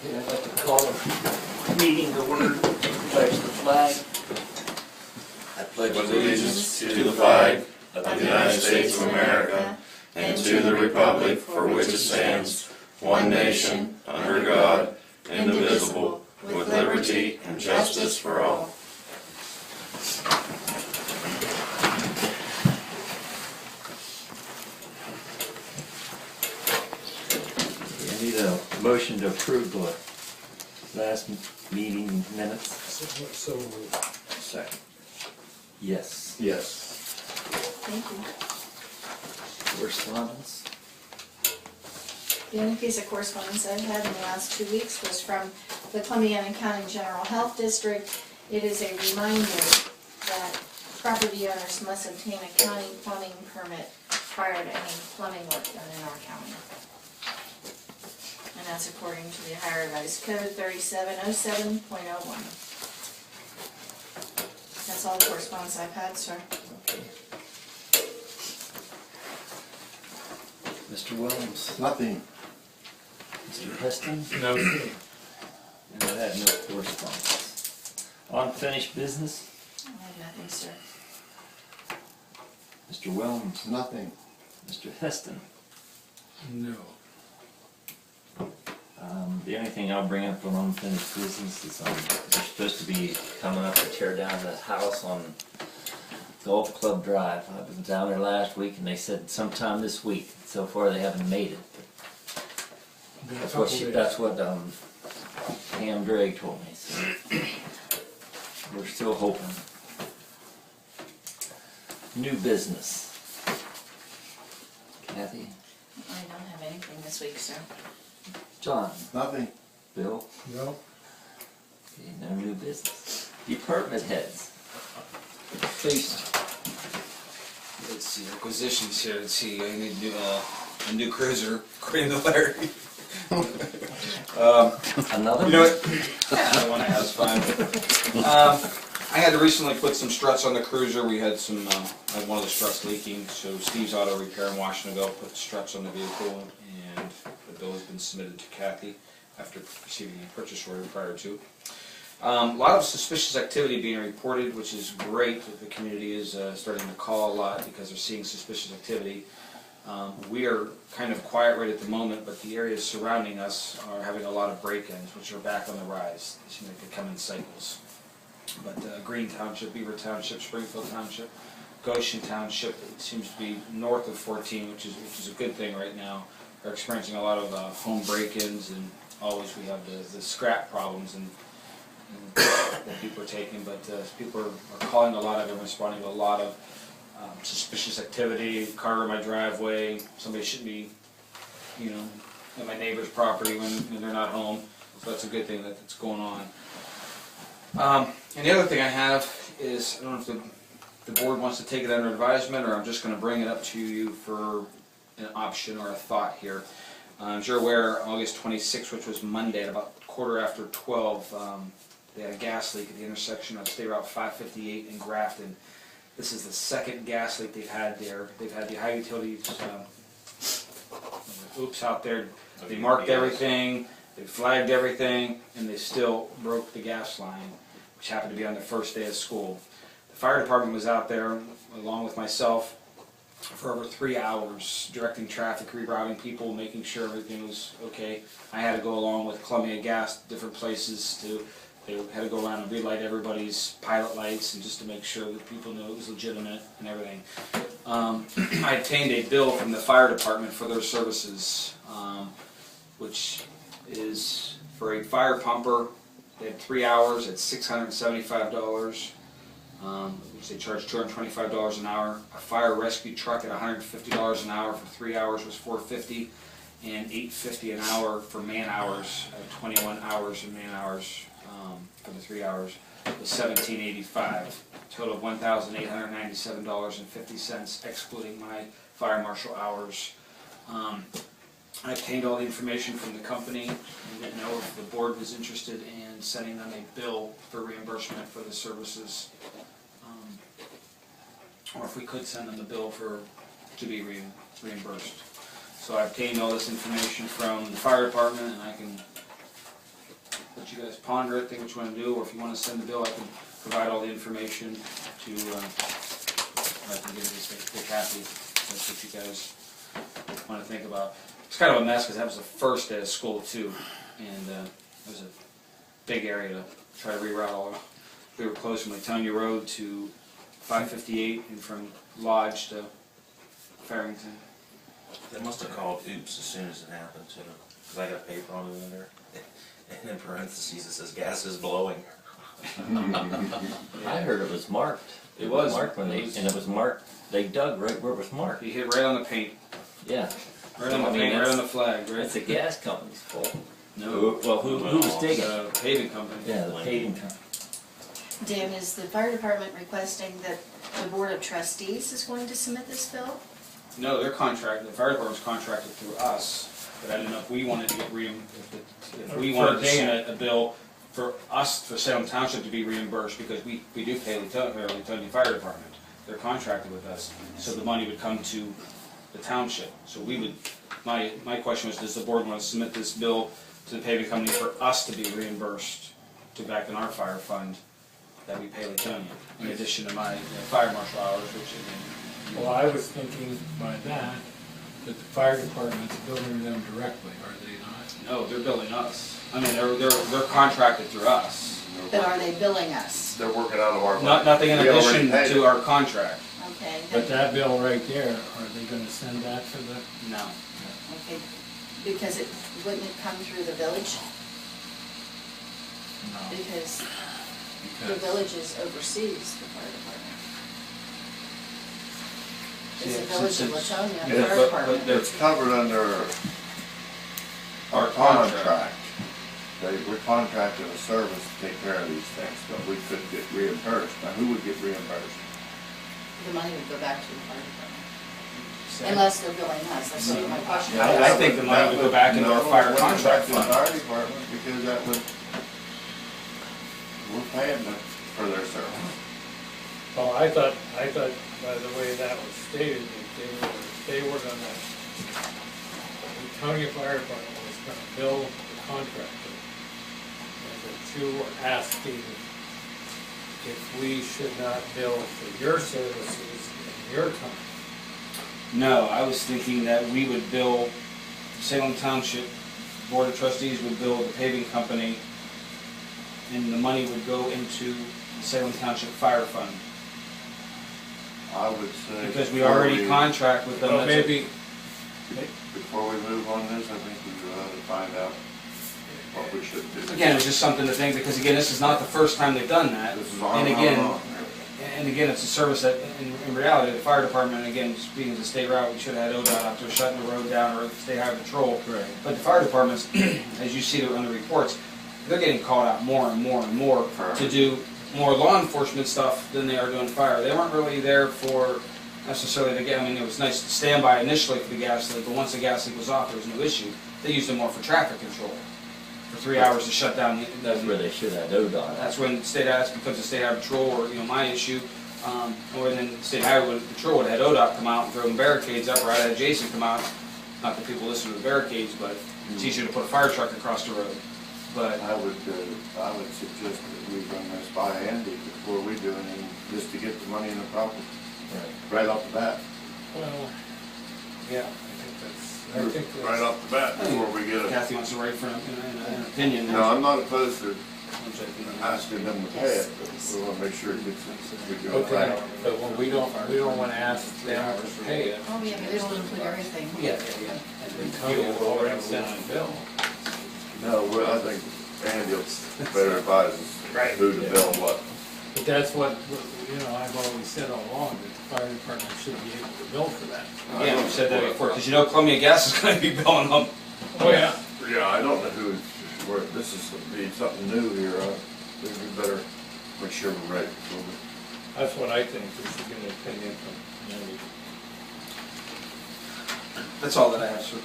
Okay, I'd like to call a meeting to order, pledge the flag. I pledge allegiance to the flag of the United States of America and to the republic for which it stands, one nation, under God, indivisible, with liberty and justice for all. I need a motion to approve the last meeting minutes. So Second. Yes. Yes. Thank you. Correspondence. The only piece of correspondence I've had in the last 2 weeks was from the Columbiana County General Health District. It is a reminder that property owners must obtain a county plumbing permit prior to any plumbing work done in our county. And that's according to the Ohio Revised Code 3707.01. That's all the correspondence I've had, sir. Okay. Mr. Williams. Nothing. Mr. Heston. no, And I had no correspondence. Unfinished business. I have nothing, sir. Mr. Williams. Nothing. Mr. Heston. no. The only thing I'll bring up on unfinished business is they're supposed to be coming up to tear down the house on Golf Club Drive. I was down there last week and they said sometime this week. So far they haven't made it. That's what Pam Drake told me. So we're still hoping. New business. Kathy. I don't have anything this week, sir. John. Nothing. Bill. No. Okay, no new business. Department heads. Please. Let's see, acquisitions here, let's see, I need to do a new cruiser, according to Larry. Another? You know what? I want to ask fine. I had to recently put some struts on the cruiser. We had some, I had one of the struts leaking, so Steve's Auto Repair in Washingtonville put the struts on the vehicle, and the bill has been submitted to Kathy after receiving a purchase order prior to. A lot of suspicious activity being reported, which is great. The community is starting to call a lot because they're seeing suspicious activity. We are kind of quiet right at the moment, but the areas surrounding us are having a lot of break-ins, which are back on the rise. They seem like they come in cycles. But Green Township, Beaver Township, Springfield Township, Goshen Township, it seems to be north of 14, which is a good thing right now. They're experiencing a lot of home break-ins, and always we have the scrap problems and that people are taking, but people are calling a lot of them, responding to a lot of suspicious activity, car in my driveway, somebody shouldn't be, you know, at my neighbor's property when they're not home, so that's a good thing that's going on. And the other thing I have is, I don't know if the board wants to take it under advisement, or I'm just going to bring it up to you for an option or a thought here. As you're aware, August 26th, which was Monday, at about 12:15, they had a gas leak at the intersection of State Route 558 and Grafton. This is the second gas leak they've had there. They've had the high utilities oops out there. They marked everything, they flagged everything, and they still broke the gas line, which happened to be on the first day of school. The fire department was out there, along with myself, for over 3 hours, directing traffic, rerouting people, making sure everything was okay. I had to go along with Columbia Gas, different places to. They had to go around and relight everybody's pilot lights, and just to make sure that people knew it was legitimate and everything. I obtained a bill from the fire department for their services, which is for a fire pumper. They had 3 hours at $675, which they charged $225 an hour. A fire rescue truck at $150 an hour for 3 hours was $450, and $850 an hour for man hours, 21 hours of man hours. For the 3 hours was $1,785, total of $1,897.50, excluding my fire marshal hours. I obtained all the information from the company and didn't know if the board was interested in sending them a bill for reimbursement for the services, or if we could send them the bill to be reimbursed. So I obtained all this information from the fire department, and I can let you guys ponder it, think what you wanna do, or if you wanna send the bill, I can provide all the information to, I can give it to Kathy, that's what you guys wanna think about. It's kind of a mess, cause that was the first day of school too, and, it was a big area to try to reroute all of. We were closed from Latonia Road to 558 and from Lodge to Farrington. They must have called oops as soon as it happened too, because I got paper on the window, and in parentheses it says gas is blowing. I heard it was marked. It was. marked when they, and it was marked, they dug right where it was marked. He hit right on the paint, Yeah. right on the I mean, paint, right that's- on the flag, right? It's the gas company's fault. No, Well, who was digging? paving company. Yeah, the paving company. Dan, is the fire department requesting that the board of trustees is going to submit this bill? No, they're contracted, the fire department's contracted through us, but I didn't know if we wanted to get if we wanted to submit a bill for us, for Salem Township to be reimbursed, because we do pay Latonia Fire Department. They're contracted with us, so the money would come to the township. So we would, my question was, does the board want to submit this bill to the paving company for us to be reimbursed to back in our fire fund that we pay Latonia, in addition to my fire marshal hours, which again. Well, I was thinking by that the fire department's billing them directly, are they not? No, they're billing us. I mean, they're contracted through us. But are they billing us? They're working out of our. Nothing in We already addition paid to it. our contract. Okay, But that bill right there, are they gonna send that to the? No. okay, because wouldn't it come through the village? No. Because the village oversees the fire department. It's the Yeah, village of since Latonia Yeah, Fire but Department. they're- It's covered under Our our contract. We're contracted a service to take care of these things, but we couldn't get reimbursed. Now, who would get reimbursed? The money would go back to the fire department. Unless they're billing us, that's what my question Yeah, I think the money would go back into our fire No, it wouldn't go contract back to the fund. fire department, because that would, we're paying them for their service. Well, I thought by the way that was stated, that they were gonna, the Township Fire Department was gonna bill the contractor. And that you were asking if we should not bill for your services in your time. No, I was thinking that we would bill, Salem Township Board of Trustees would bill the paving company, and the money would go into the Salem Township Fire Fund. I would say. Because we before already contract with them. Well, that's a- maybe, Before we move on this, I think we ought to find out what we should do. Again, it's just something to think, because again, this is not the first time they've done that. This is And again, it's a service that, in reality, the fire department, again, speaking as a state route, we should have had ODOT out there shutting the road down or state highway patrol. Right. But the fire departments, as you see on the reports, they're getting called out more and more and more to do more law enforcement stuff than they are doing fire. They weren't really there for necessarily to get, I mean, it was nice to stand by initially for the gas leak, but once the gas leak was off, there was no issue. They used it more for traffic control, for 3 hours to shut down the. That's where they should have ODOT. That's when state highway becomes a state highway patrol, or, my issue, or then state highway patrol would have had ODOT come out and throw them barricades up, or I'd had Jason come out, not that people listen to the barricades, but it's easier to put a fire truck across the road. But, I would suggest that we run this by Andy before we do anything, just to get the money in the property, right off the bat. well, yeah, I think that's. Right off the bat, before we get it. Kathy wants to write for an opinion. No, I'm not opposed to Which I think- asking them to pay it, but we wanna make sure it gets, we do it Okay, right. but when we don't wanna ask them to pay it. Oh, yeah, but it'll include everything. Yeah. Until you already sent a bill. No, well, I think Andy will better advise us who to bill and what. But that's what, I've always said all along, that the fire department should be able to bill for that. Yeah, we've said that before, because Columbia Gas is gonna be billing them. Oh, yeah. Yeah, I don't know who, this is be something new here, we better make sure we're ready. That's what I think, we should get an opinion from Andy. That's all that I have, sir.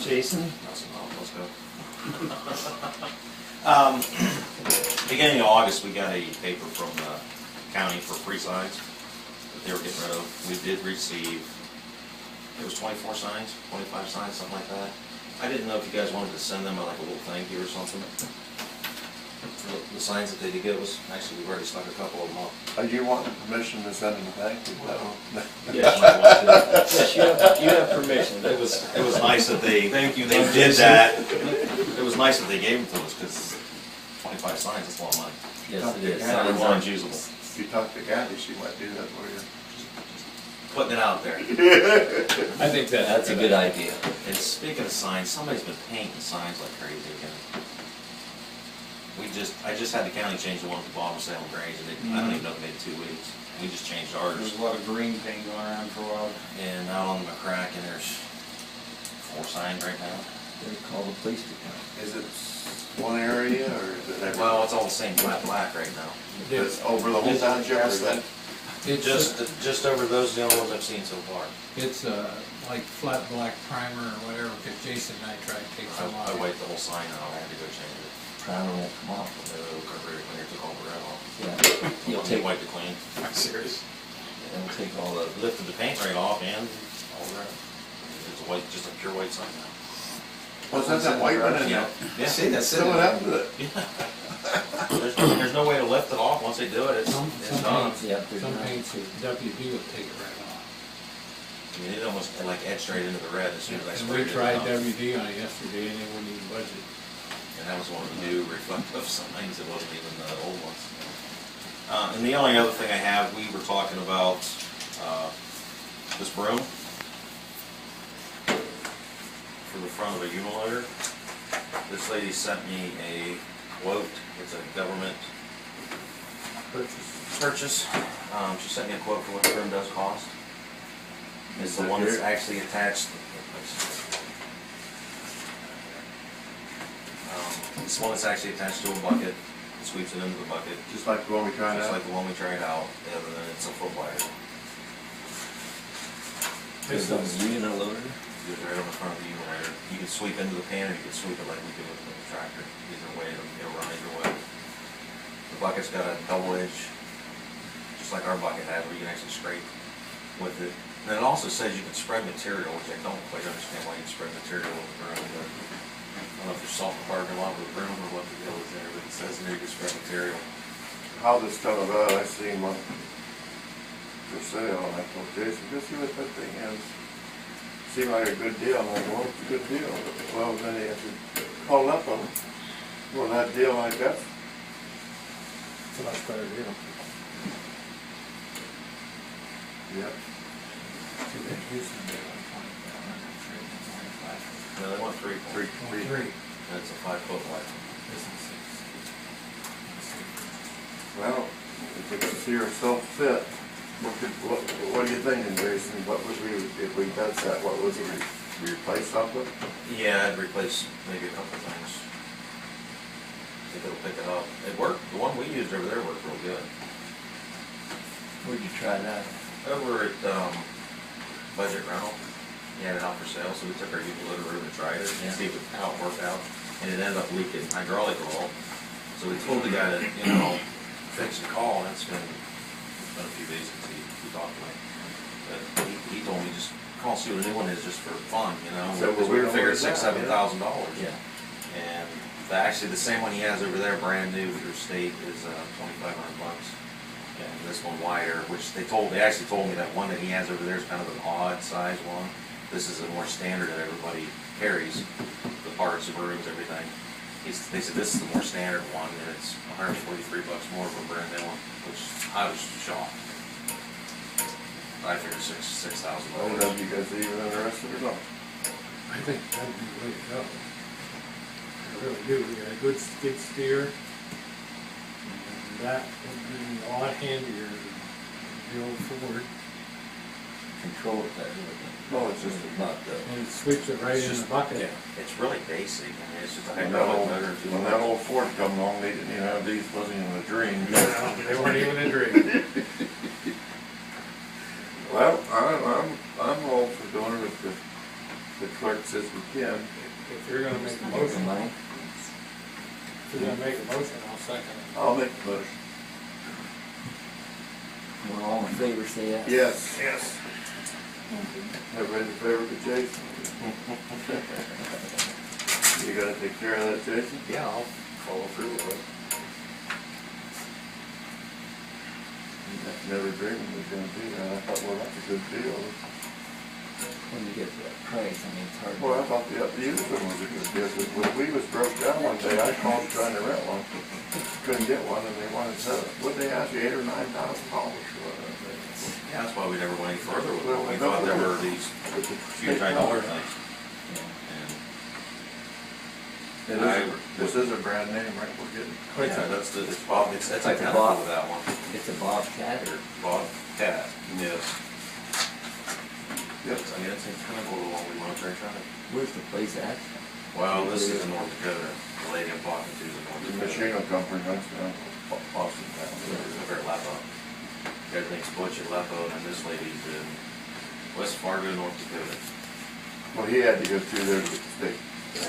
Jason? Let's go. Beginning of August, we got a paper from the county for free signs that they were getting rid of. We did receive, it was 24 signs, 25 signs, something like that. I didn't know if you guys wanted to send them like a little thank you or something. The signs that they did get was, actually, we've already stuck a couple of them up. Are you wanting permission to send them a thank you? Yes, you have permission. It was nice that they Thank you, they Mike. did that. It was nice that they gave them to us, because 25 signs, that's a lot of money. Yes, it is. Yeah, Signs Everyone's aren't usable. If you talk to Kathy, she might do that for you. Putting it out there. I think That's a good idea. And speaking of signs, somebody's been painting signs like crazy again. I just had the county change the one at the bottom of Salem Grange, and I don't even know if it made 2 weeks. We just changed ours. There's a lot of green paint going around for a while. And out on McCracken, there's 4 signs right now. They call the police department. Is it one area or is it everywhere? Well, it's all the same flat black right now. It's over the whole township or is that? It's Just over those, the only ones I've seen so far. it's like flat black primer or whatever, because Jason and I tried to take some I off. wiped the whole sign out, I had to go change it. Primer won't come off. The carburetor cleaner took all the red off. Yeah. You'll take, Wipe it clean. I'm serious. it'll take all the, Lifted the paint right off and all the red. It's a white, just a pure white sign now. What's that white one in there? Yeah. See, that's So what happened to it? There's no way to lift it off. Once they do it, it's Some done. paints, yeah, there's some not. paints, WD will take it right off. I mean, it almost like etched right into the red as soon as I And sprayed we it. tried down. WD on it yesterday and they wouldn't even budge it. And that was one of the new reflective signs. It wasn't even the old ones. And the only other thing I have, we were talking about this broom for the front of a uniloader. This lady sent me a quote. It's a government purchase. She sent me a quote for what the broom does cost. It's the one that's actually attached. It's the one that's actually attached to a bucket. It sweeps it into the bucket. Just like the one we tried Just out? like the one we tried out, other than it's a foot wider. there's a unit loader. It's right on the front of the unit. You can sweep into the pan, or you can sweep it like we do with the tractor. Either way, it'll run either way. The bucket's got a double edge, just like our bucket has, where you can actually scrape with it. And it also says you can spread material, which I don't quite understand why you spread material with the broom, but I don't know if there's salt in the parking lot with the broom or what the deal is there, but it says in there you can spread material. How this come about, I seen one for sale and I told Jason, go see what that thing is. Seemed like a good deal. I'm like, well, it's a good deal. Well, then he had to call up on him. Well, that deal like that, It's a much better deal. yep. See, they used to be like 25. No, they want three. Three. And it's a 5-foot wide. This is 6. Well, if it's here so fit, what are you thinking, Jason? What would we, if we does that, what would we replace something? Yeah, I'd replace maybe a couple things. I think it'll pick it up. It worked. The one we used over there worked real good. Where'd you try that? Over at Budget Rental, he had it out for sale, so we took our utility room and tried it and see how it worked out. And it ended up leaking hydraulic oil. So we told the guy to, fix and call, and it's been a few days since he talked to me. But he told me just call, see what a new one is, just for fun, So because we we're figured going with that, $6,000-7,000. Yeah. And actually, the same one he has over there, brand new through state, is $2,500. And this one wider, which they actually told me that one that he has over there is kind of an odd size one. This is a more standard that everybody carries, the parts, the brooms, everything. They said this is the more standard one, and it's $143 more for a brand new one, which I was shocked. I figured $6,000. I don't know if you guys are even interested or not. I think that'd be the way to go. I really do. We got a good skid steer. And that would be a lot handier than the old Ford. Control it that way. No, it's just Not the, And it sweeps it right in the bucket. It's really basic. I mean, it's just a when that hydraulic old, motor. when that old Ford come along, they didn't even have these, wasn't even a dream. They weren't even a dream. Well, I'm all for doing it if the clerk says we can. If you're gonna make a the motion, money. if you're gonna make a motion, I'll second it. I'll make the motion. We're all in favor, say yes. Yes. Yes. Thank you. Everybody in favor of Jason? You gonna take care of that, Jason? Yeah, I'll follow through with it. Never dreamed it was gonna be that. I thought, well, that's a good deal. When you get to that price, I mean, it's hard. Well, I thought the used one was a good deal, because when we was broke down one day, I called trying to rent one. Couldn't get one, and they wanted to, what'd they ask you, $8,000 or $9,000 for it? Yeah, that's why we never went any further with it. Well, We I thought there know. were these But the huge high dollar things. It And is, this is a brand name, right, we're getting. yeah, that's the, it's Bob, it's It's like a identical Bob. with that one. It's a Bobcat or, Bobcat, yes. Yep. I mean, it's kind of the one we went up there trying to. where's the place at? Well, this is in North Dakota. The lady I'm talking to is in North The Dakota. machine will come from next down, Austin town. Over at Lapo. Everything's Butch at Lapo, and this lady's in West Fargo, North Dakota. Well, he had to go through there to get the state.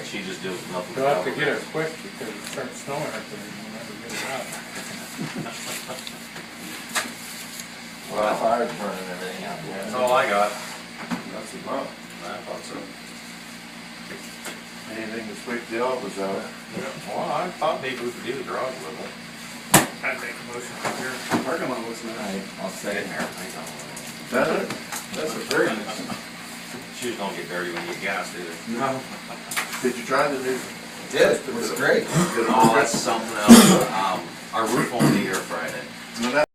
She just deals with nothing. You'll have to but get it Alabama. quick because it starts snowing up there and you'll never get it out. Well, the fire's burning everything out there. That's all I got. That's enough. I thought so. Anything to sweep the office out? Well, I thought maybe we could do the garage with it. I'd make a motion to adjourn. Parking lot was Alright, I'll Get in second. there. That's it? That's a very nice. Shoes don't get dirty when you get gas, do they? No. Did you try the new? Did, it was great. Oh, that's something else. Our roof won't be here Friday. No, that